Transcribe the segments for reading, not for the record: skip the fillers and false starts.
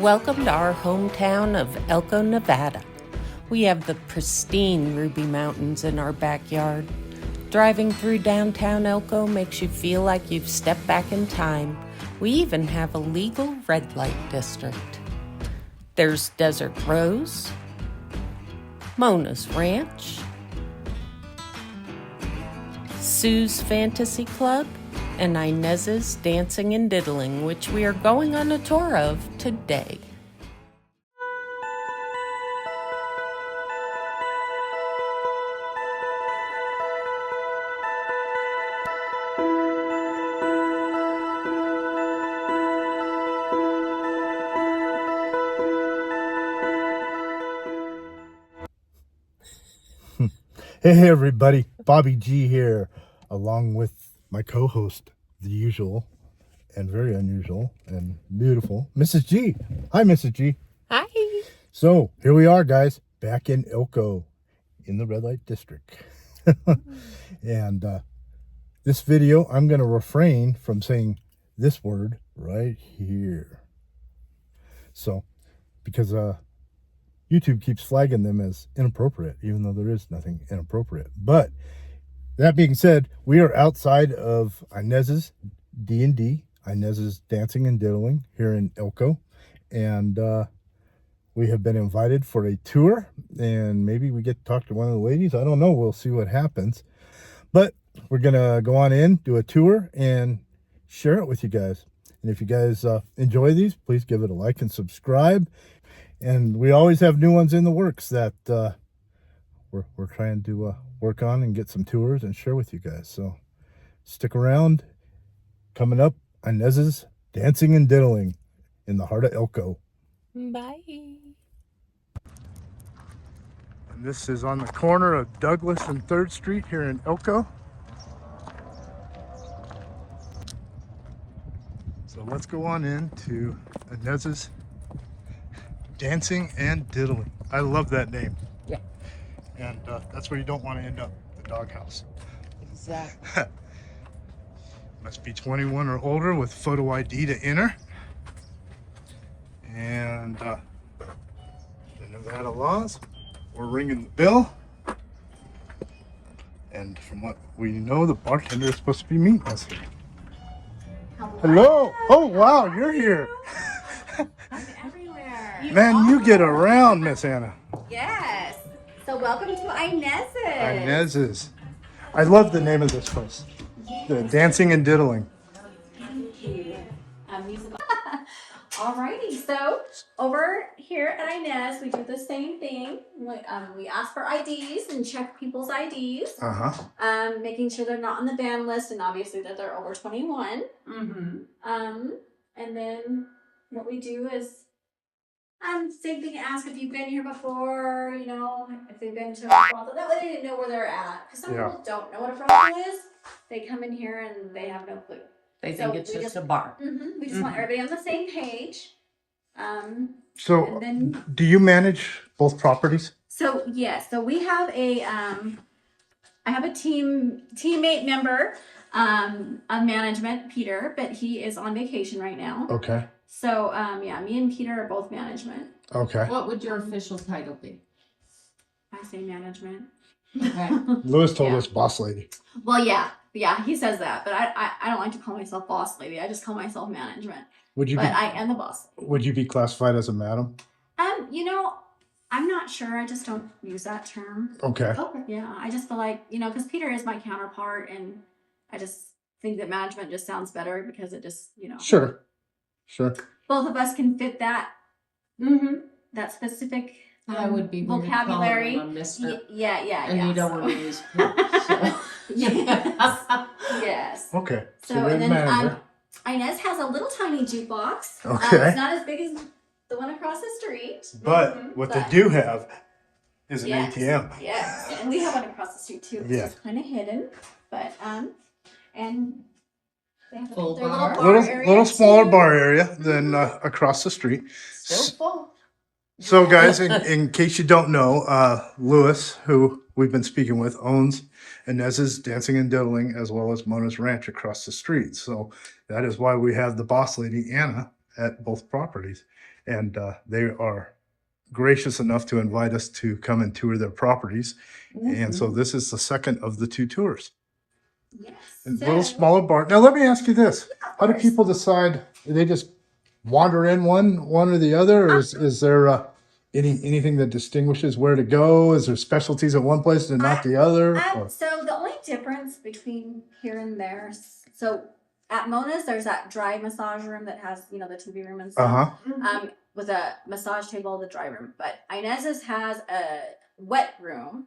Welcome to our hometown of Elko, Nevada. We have the pristine Ruby Mountains in our backyard. Driving through downtown Elko makes you feel like you've stepped back in time. We even have a legal red light district. There's Desert Rose, Mona's Ranch, Sue's Fantasy Club, and Inez's Dancing and Diddling, which we are going on a tour of today. Hey everybody, Bobby G here, along with my co-host, the usual and very unusual and beautiful, Mrs. G. Hi, Mrs. G. Hi. So, here we are, guys, back in Elko, in the red light district. And this video, I'm going to refrain from saying this word right here. So, because YouTube keeps flagging them as inappropriate, even though there is nothing inappropriate. But that being said, we are outside of Inez's D&D, Inez's Dancing and Diddling here in Elko. And we have been invited for a tour, and maybe we get to talk to one of the ladies. I don't know. We'll see what happens. But we're going to go on in, do a tour, and share it with you guys. And if you guys enjoy these, please give it a like and subscribe. And we always have new ones in the works that we're trying to work on and get some tours and share with you guys. So stick around. Coming up, Inez's Dancing and Diddling in the heart of Elko. Bye. And this is on the corner of Douglas and 3rd Street here in Elko. So let's go on into Inez's Dancing and Diddling. I love that name. Yeah. And that's where you don't want to end up, the doghouse. Exactly. Must be 21 or older with photo ID to enter. And the Nevada laws, we're ringing the bell. And from what we know, the bartender is supposed to be meeting us here. Hello. Oh, wow, you're here. I'm everywhere. Man, you get around, Miss Anna. Yes. So welcome to Inez's. Inez's. I love the name of this place. The Dancing and Diddling. Thank you. Musical. Alrighty. So over here at Inez, we do the same thing. We ask for IDs and check people's IDs. Making sure they're not on the ban list, and obviously that they're over 21. And then what we do is same thing, ask if you've been here before, you know, if they've been to a brothel. That way they didn't know where they're at. Because some people don't know what a brothel is. They come in here and they have no clue. They think it's just a bar. We just want everybody on the same page. So, do you manage both properties? So, yes. So, we have I have a teammate member of management, Peter, but he is on vacation right now. Okay. So, yeah, me and Peter are both management. Okay. What would your official title be? I say management. Okay. Lewis told us boss lady. Well, yeah, he says that, but I don't like to call myself boss lady. I just call myself management. But I am the boss lady. Would you be classified as a madam? You know, I'm not sure. I just don't use that term. Okay. Yeah, I just feel like, you know, because Peter is my counterpart, and I just think that management just sounds better because it just, you know. Sure. Both of us can fit that. That specific That would be vocabulary. Mr. Yeah. And you don't want to use so. Yes. Okay. So and then Inez has a little tiny jukebox. Okay. It's not as big as the one across the street. But what they do have is an ATM. Yes, and we have one across the street too. Yeah. It's kind of hidden, but and they have Full their bar. little bar area Little smaller too. bar area than across the street. Still full. So, guys, in case you don't know, Lewis, who we've been speaking with, owns Inez's Dancing and Diddling as well as Mona's Ranch across the street. So that is why we have the boss lady, Anna, at both properties. And they are gracious enough to invite us to come and tour their properties. And so this is the second of the 2 tours. Yes. A little smaller barn. Now, let me ask you this. How do people decide? Do they just wander in one or the other? Or is there anything that distinguishes where to go? Is there specialties at one place and not the other? Or- So the only difference between here and there, so at Mona's, there's that dry massage room that has, the TV room and stuff. With a massage table, the dry room. But Inez's has a wet room,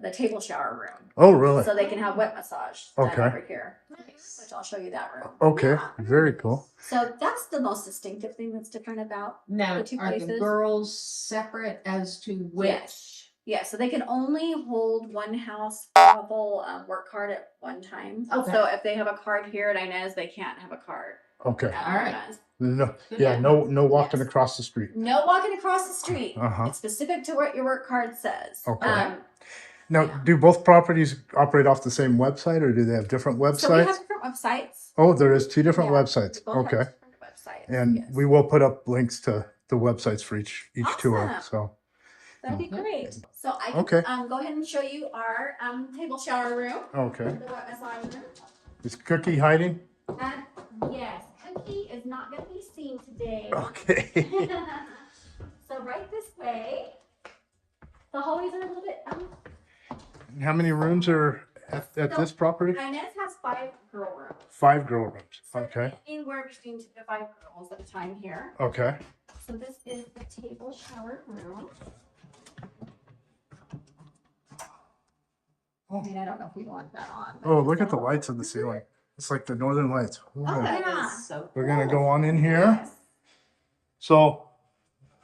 the table shower room. Oh, really? So they can have wet massage done Okay. over here, which I'll show you that room. Okay, Yeah. very cool. So that's the most distinctive thing that's different about Now, the 2 are places. the girls separate as to which? Yes. Yeah, so they can only hold one house travel work card at one time. Okay. So if they have a card here at Inez, they can't have a card. Okay. at All right. Mona's. No, Yeah. no walking Yes. across the street. No walking across the street. Uh-huh. It's specific to what your work card says. Okay. Now, do both properties operate off the same website, or do they have different websites? So we have different websites. Oh, there is 2 different Yeah, websites. we both have Okay. different websites. And yes. we will put up links to the websites for each tour. Awesome. So, That'd be great. So I can Okay. go ahead and show you our table shower room. okay. The wet massage room. Is Cookie hiding? Yes, Cookie is not going to be seen today. Okay. So right this way. The hallways are a little bit. How many rooms are at So, this property? Inez has 5 girl rooms. 5 girl rooms. So Okay. anywhere between 2 to 5 girls at a time here. Okay. So this is the table shower room. Oh. I mean, I don't know if we want that on. but Oh, it's look at the all- lights on the ceiling. It's like the Northern Lights. Wow. Okay. That Yeah. is so We're gonna cool. go on in here. Yes. So,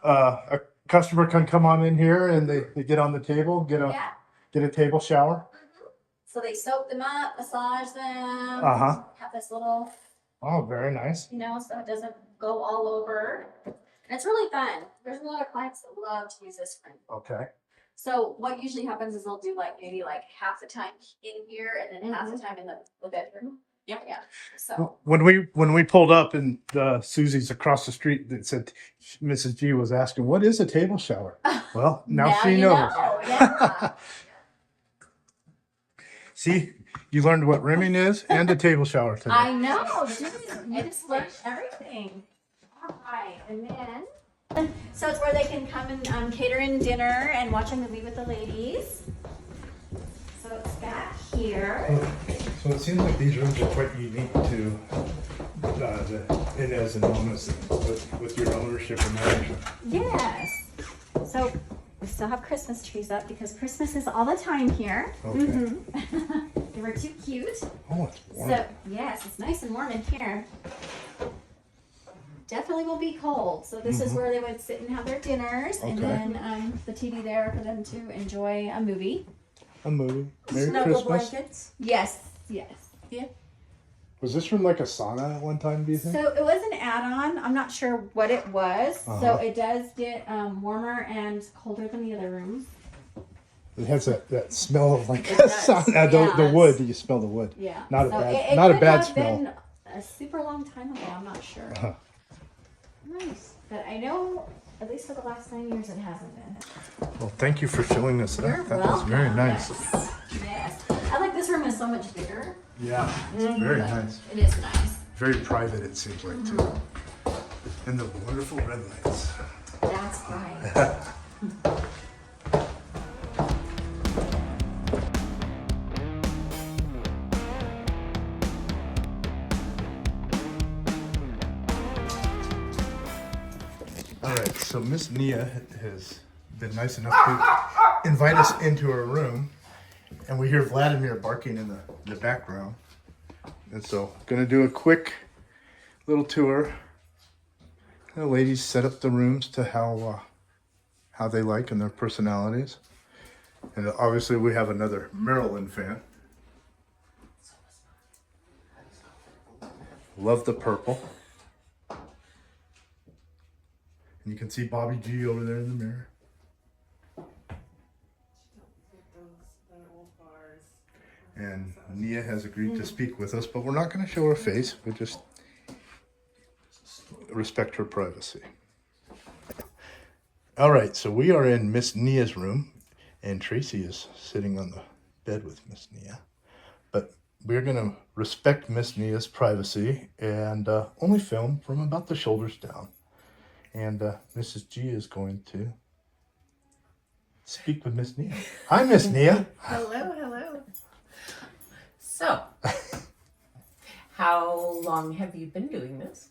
a customer can come on in here and they get on the table, get Yeah. a table shower. So they soak them up, massage them. Uh-huh. Have this little, Oh, very nice. so it doesn't go all over. And it's really fun. There's a lot of clients that love to use this room. Okay. So what usually happens is they'll do maybe half the time in here and then half the time in the bedroom. Yep. Yeah. So When we pulled up and Susie's across the street, that said Mrs. G was asking, "What is a table shower?" Well, now she you knows. know. Yeah. See, you learned what rimming is and a table shower today. I know. Jeez, I just learned everything. All right, and then so it's where they can come and cater in dinner and watch a movie with the ladies. So it's back here. So it seems like these rooms are quite unique to the Inez and Mona's with your ownership and management. Yes. So we still have Christmas trees up because Christmas is all the time here. Okay. They were too cute. Oh, it's warm. So yes, it's nice and warm in here. Definitely will be cold. So this is where they would sit and have their dinners, and Okay. then the TV there for them to enjoy a movie. A movie. Merry Snuggle Christmas. blankets. Yes, yes. Was this room like a sauna at one time, do you think? So it was an add-on. I'm not sure what it was. So Uh-huh. it does get warmer and colder than the other rooms. It has that smell of like It a does, sauna. The yes. wood. You smell the wood. Yeah. Not a So bad- it not a could bad have smell. been a super long time ago. I'm not sure. Uh-huh. Nice. But I know at least for the last 9 years it hasn't been. Well, thank you for showing us that. You're That was very welcome. nice. Yes. Yes. I like this room is so much bigger. Yeah, it's very nice. It is nice. Very private, it seems like, too. And the wonderful red lights. That's right. All right, so Miss Nia has been nice enough to invite us into her room, and we hear Vladimir barking in the background. And so, gonna do a quick little tour. The ladies set up the rooms to how they like and their personalities. And obviously, we have another Maryland fan. Love the purple. And you can see Bobby G over there in the mirror. And Nia has agreed to speak with us, but we're not going to show her face. We just respect her privacy. All right, so we are in Miss Nia's room, and Tracy is sitting on the bed with Miss Nia. But we're going to respect Miss Nia's privacy and only film from about the shoulders down. And Mrs. G is going to speak with Miss Nia. Hi, Miss Nia. Hello, hello. So, how long have you been doing this?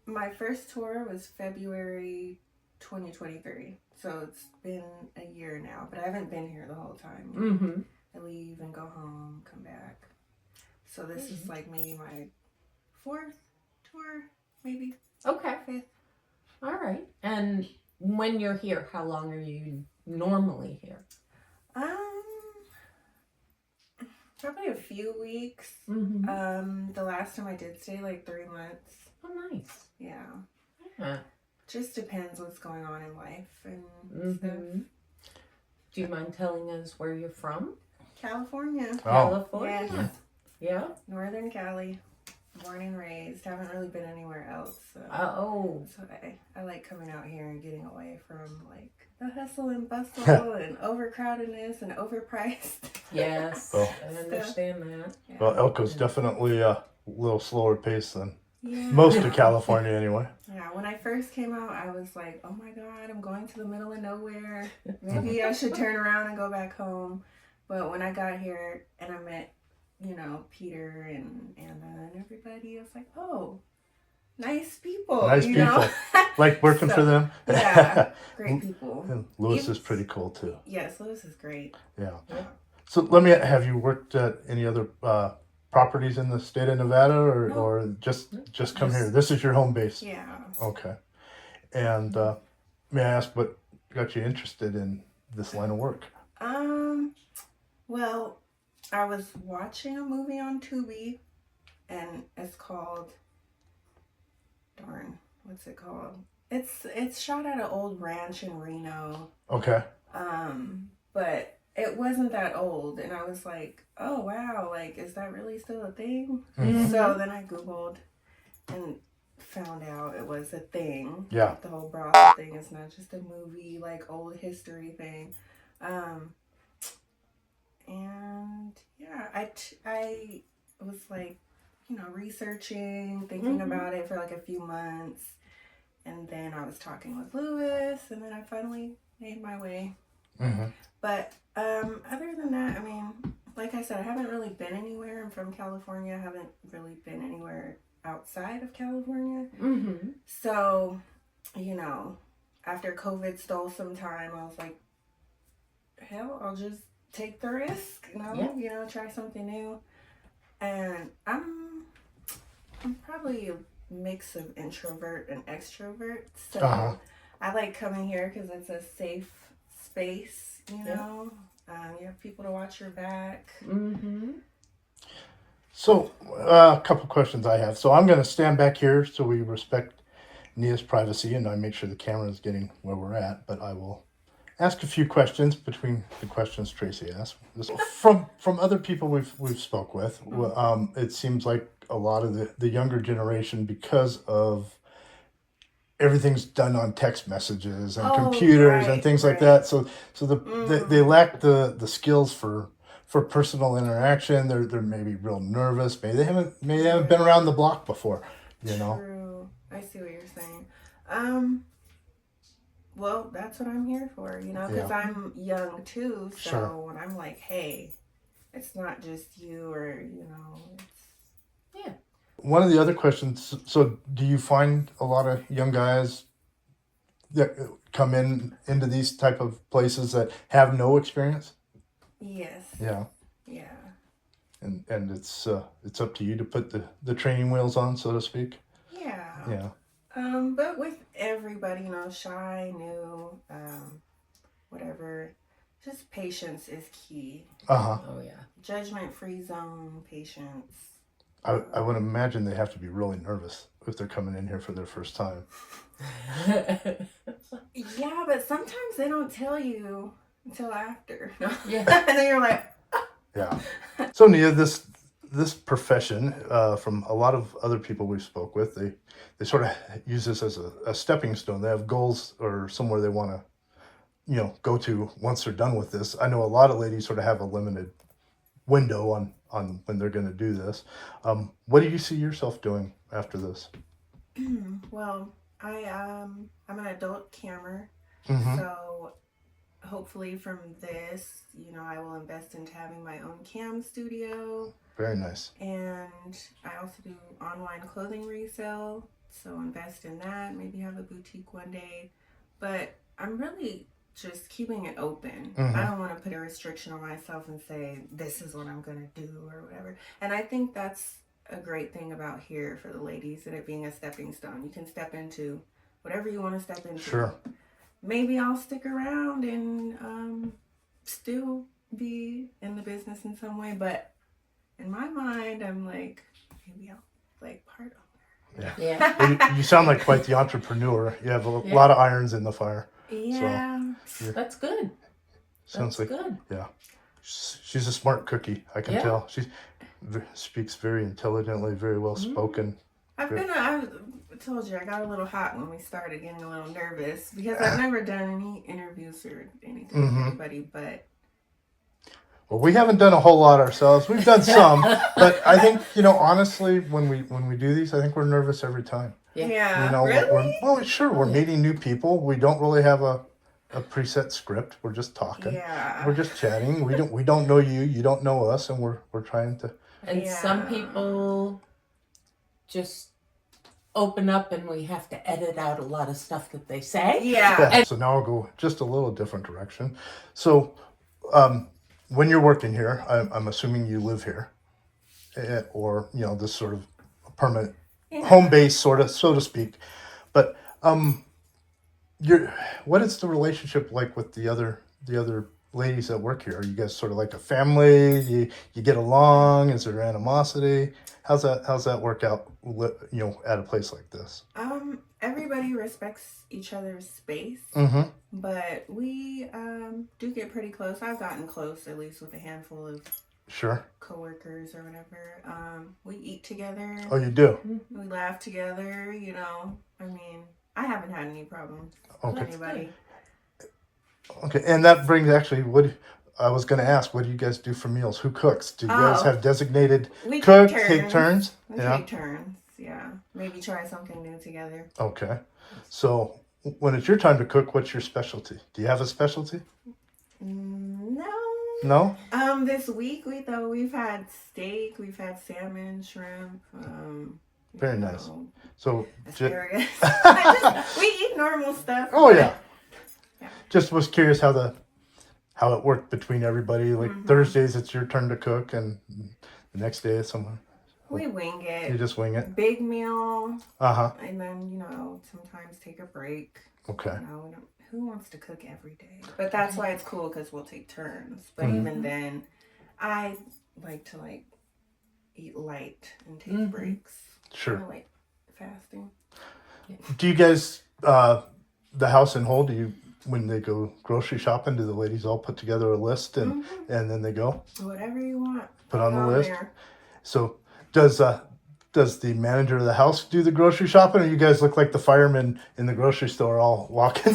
My first tour was February 2023, so it's been a year now, but I haven't been here the whole time. Mm-hmm. I leave and go home, come back. So this is like maybe my 4th tour, maybe Okay. 5th. All right. And when you're here, how long are you normally here? Probably a few weeks. Mm-hmm. The last time I did stay like 3 months. Oh, nice. Yeah. Yeah. Just depends what's going on in life and stuff. Mm-hmm. Do you mind telling us where you're from? California. Oh. California. Yes. Yeah. Northern Cali. Born and raised. Haven't really been anywhere else. So, Oh. so I like coming out here and getting away from like the hustle and bustle and overcrowdedness and overpriced. Yes. Oh. I understand that. Yeah. Well, Elko's definitely a little slower pace than Yeah. most of California anyway. Yeah, when I first came out, I was like, oh my God, I'm going to the middle of nowhere. Maybe I should turn around and go back home. But when I got here and I met, Peter and Anna and everybody, I was like, oh, nice people. Nice you know? people. Like working for them. Yeah, great people. And Lewis is pretty cool too. Yes, Lewis is great. Yeah. Yeah. So have you worked at any other properties in the state of Nevada or just come here? This is your home base? Yeah. Okay. And may I ask what got you interested in this line of work? Well, I was watching a movie on Tubi, and it's called, what's it called? It's shot at an old ranch in Reno. Okay. But it wasn't that old, and I was like, oh wow, like is that really still a thing? Mhm. So then I Googled and found out it was a thing. Yeah. Like, the whole brothel thing is not just a movie, like old history thing. And yeah, I was like, researching, thinking about it for like a few months. And then I was talking with Lewis, and then I finally made my way. Mm-hmm. But other than that, I mean, like I said, I haven't really been anywhere. I'm from California. I haven't really been anywhere outside of California. Mm-hmm. So, after COVID stole some time, I was like, hell, I'll just take the risk, try something new. And I'm probably a mix of introvert and extrovert. So I like coming here because it's a safe space, you have people to watch your back. Mm-hmm. So a couple questions I have. So I'm going to stand back here so we respect Nia's privacy and I make sure the camera is getting where we're at, but I will ask a few questions between the questions Tracy asked. From other people we've spoke with, it seems like a lot of the younger generation, because of everything's done on text messages and computers and things like that. So they lack the skills for personal interaction. They're maybe real nervous. Maybe they haven't been around the block before. True. I see what you're saying. Well, that's what I'm here for, because I'm young too. So Sure. when I'm like, hey, it's not just you, or it's One of the other questions, so do you find a lot of young guys that come into these type of places that have no experience? yes. Yeah. Yeah. And it's up to you to put the training wheels on, so to speak. Yeah. Yeah. But with everybody, shy, new, whatever, just patience is key. Uh-huh. Oh, yeah. Judgment-free zone, patience. I would imagine they have to be really nervous if they're coming in here for their first time. Yeah, but sometimes they don't tell you until after. Yeah. And then you're like, Yeah. So Nia, this this profession, from a lot of other people we spoke with, they sort of use this as a stepping stone. They have goals or somewhere they want to, go to once they're done with this. I know a lot of ladies sort of have a limited window on when they're going to do this. What do you see yourself doing after this? Well, I'm an adult camera, Mm-hmm. so hopefully from this, I will invest into having my own cam studio. Very nice. And I also do online clothing resale, so invest in that, maybe have a boutique one day. But I'm really just keeping it open. Mm-hmm. I don't want to put a restriction on myself and say, this is what I'm going to do or whatever. And I think that's a great thing about here for the ladies, and it being a stepping stone. You can step into whatever you want to step into. Sure. Maybe I'll stick around and still be in the business in some way, but in my mind, I'm like, maybe I'll part owner. Yeah. Well, you sound like quite the entrepreneur. You have a lot of irons in the fire. Yeah. So, That's good. sounds That's like good. Yeah. She's a smart cookie. I can tell. She speaks very intelligently, very well spoken. I told you I got a little hot when we started, getting a little nervous because I've never done any interviews or anything with anybody, but. Well, we haven't done a whole lot ourselves. We've done some, but I think, honestly, when we do these, I think we're nervous every time. Yeah. Really? We're meeting new people. We don't really have a preset script. We're just talking. Yeah. We're just chatting. We don't know you. You don't know us, and we're trying to. And some people just open up and we have to edit out a lot of stuff that they say. Yeah. So now I'll go just a little different direction. So, when you're working here, I'm assuming you live here, or this sort of permanent home base, sort of, so to speak. But what is the relationship like with the other ladies that work here? Are you guys sort of like a family? You get along? Is there animosity? How's that work out? At a place like this. Everybody respects each other's space, but we do get pretty close. I've gotten close, at least with a handful of coworkers or whatever. We eat together. Oh, you do? We laugh together. I mean, I haven't had any problems with anybody. Okay, and that brings actually what I was going to ask. What do you guys do for meals? Who cooks? Do you guys have designated cook? Take turns. We take turns. Yeah, maybe try something new together. Okay, so when it's your time to cook, what's your specialty? Do you have a specialty? No. No. This week we've had steak, we've had salmon, shrimp. Very nice. So asparagus. We eat normal stuff. Oh yeah. Just was curious how it worked between everybody. Like Thursdays, it's your turn to cook, and the next day it's someone. We wing it. You just wing it. Big meal. And then sometimes take a break. Okay. Who wants to cook every day? But that's why it's cool because we'll take turns. But even then, I like to eat light and take breaks. Sure. I like fasting. Do you guys the house and whole? Do you? When they go grocery shopping, do the ladies all put together a list and then they go? Whatever you want. Put on the list. There. So does the manager of the house do the grocery shopping, or you guys look like the firemen in the grocery store all walking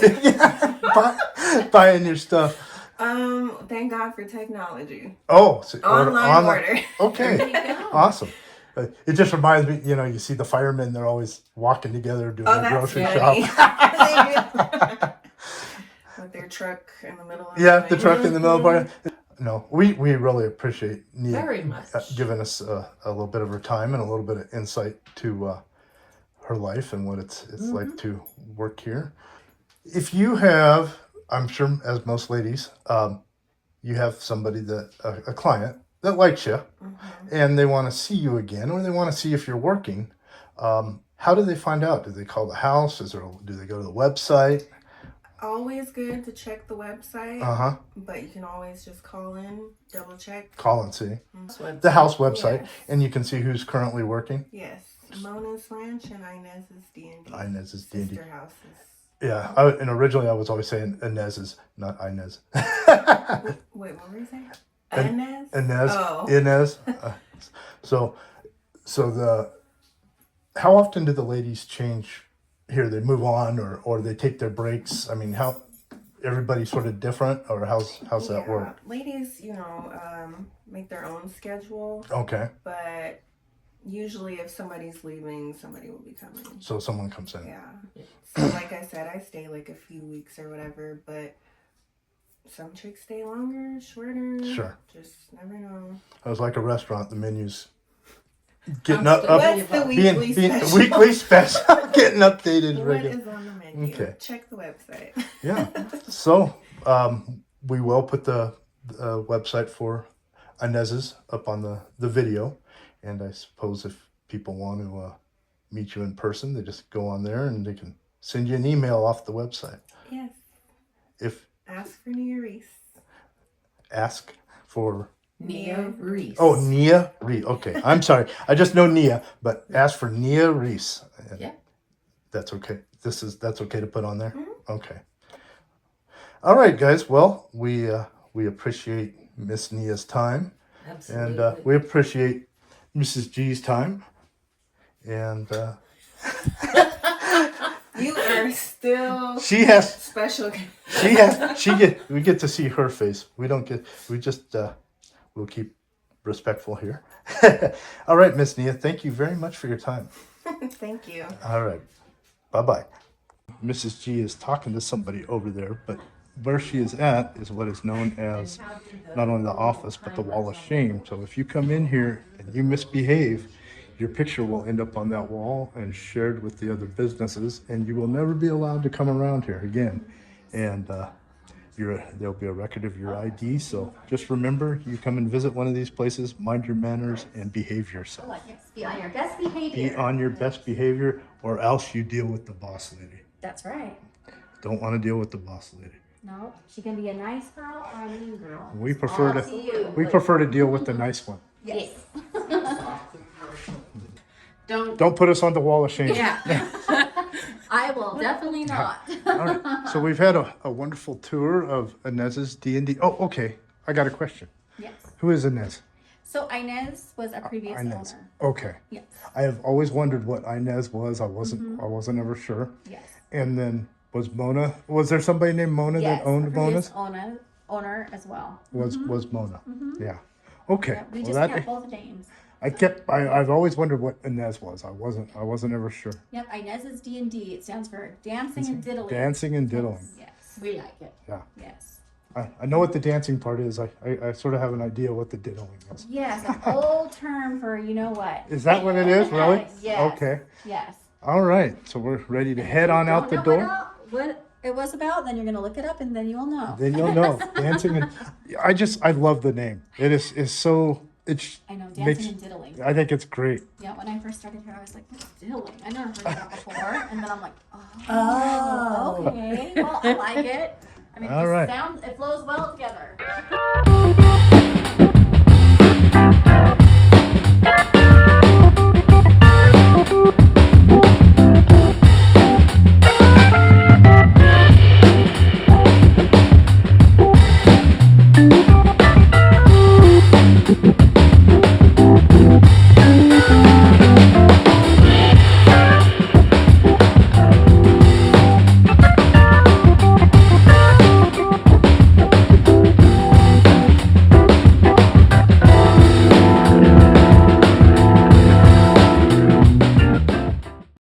buying your stuff? Thank God for technology. Oh, so online order. Okay. There you go. Awesome. It just reminds me, you see the firemen, they're always walking together doing the grocery shop. With their truck in the middle of the truck in the middle of the No, we really appreciate Nia Very much. giving us a little bit of her time and a little bit of insight to her life and what it's like to work here. If you have, I'm sure as most ladies, you have somebody a client that likes you and they want to see you again, or they want to see if you're working. How do they find out? Do they call the house? Do they go to the website? Always good to check the website. But you can always just call in, double check. Call and see. The house website. Yes. And you can see who's currently working. Yes. Mona's Ranch and Inez's D&D. Inez's D&D. Sister houses. Yeah. And originally I was always saying Inez's, not Inez. Wait, what were you saying? Inez? Inez. Oh. Inez. So how often do the ladies change here? They move on or they take their breaks? I mean, how everybody's sort of different, or how's that work? Ladies, make their own schedule, Okay. but usually if somebody's leaving, somebody will be coming. So someone comes in. Yeah. So like I said, I stay like a few weeks or whatever, but some chicks stay longer, shorter. Sure. Just never know. I was like a restaurant, the menus getting I'm still up ready What's the being weekly special? weekly special, getting updated What regularly. is on the menu? Okay. Check the website. Yeah. So we will put the website for Inez's up on the video, and I suppose if people want to meet you in person, they just go on there and they can send you an email off the website. Yes. If Ask for Nia Reese. ask for Nia Reese. Nia Reese. Okay, I'm sorry. I just know Nia, but ask for Nia Reese. Yeah. That's okay. That's okay to put on there. Okay. All right, guys. Well, we appreciate Miss Nia's time, Absolutely. and we appreciate Mrs. G's time, and You are still she has. special. We get to see her face. We don't get. We just. We'll keep respectful here. All right, Miss Nia. Thank you very much for your time. Thank you. All right. Bye-bye. Mrs. G is talking to somebody over there, but where she is at is what is known as not only the office, but the wall of shame. So if you come in here and you misbehave, your picture will end up on that wall and shared with the other businesses, and you will never be allowed to come around here again. And there'll be a record of your ID. So just remember, you come and visit one of these places, mind your manners and behave yourself. Be on your best behavior. Be on your best behavior, or else you deal with the boss lady. That's right. Don't want to deal with the boss lady. No, she can be a nice girl or a mean girl. We prefer Absolutely. to deal with the nice one. Yes. Don't put us on the wall of shame. Yeah. I will definitely not. All right. So we've had a wonderful tour of Inez's D&D. Oh, okay. I got a question. Yes. Who is Inez? So Inez was a previous Inez. owner. Okay. Yes. I have always wondered what Inez was. I wasn't ever sure. Yes. And then was Mona? Was there somebody named Mona Yes. that owned previous Mona's? owner as well. Was Mona? Yeah. Okay. Yeah, we Well, just kept both names. I've always wondered what Inez was. I wasn't ever sure. Yep. Inez is D&D. It stands for Dancing and Diddling. Dancing and diddling. Yes. We like it. Yeah. Yes. I know what the dancing part is. I sort of have an idea what the diddling is. Yes. An old term for you know what. Is that what it is? Really? Yes. Okay. Yes. All right. So we're ready to head on out the Don't know door. what it was about, then you're gonna look it up and then you'll know. Then you'll know. Dancing and I love the name. It is so it's I know, dancing makes- and diddling. I think it's great. Yeah, when I first started here, I was like, what's diddling? I never heard of that before. And then I'm like, oh, okay. Well, I like it. I mean, All right. it flows well together.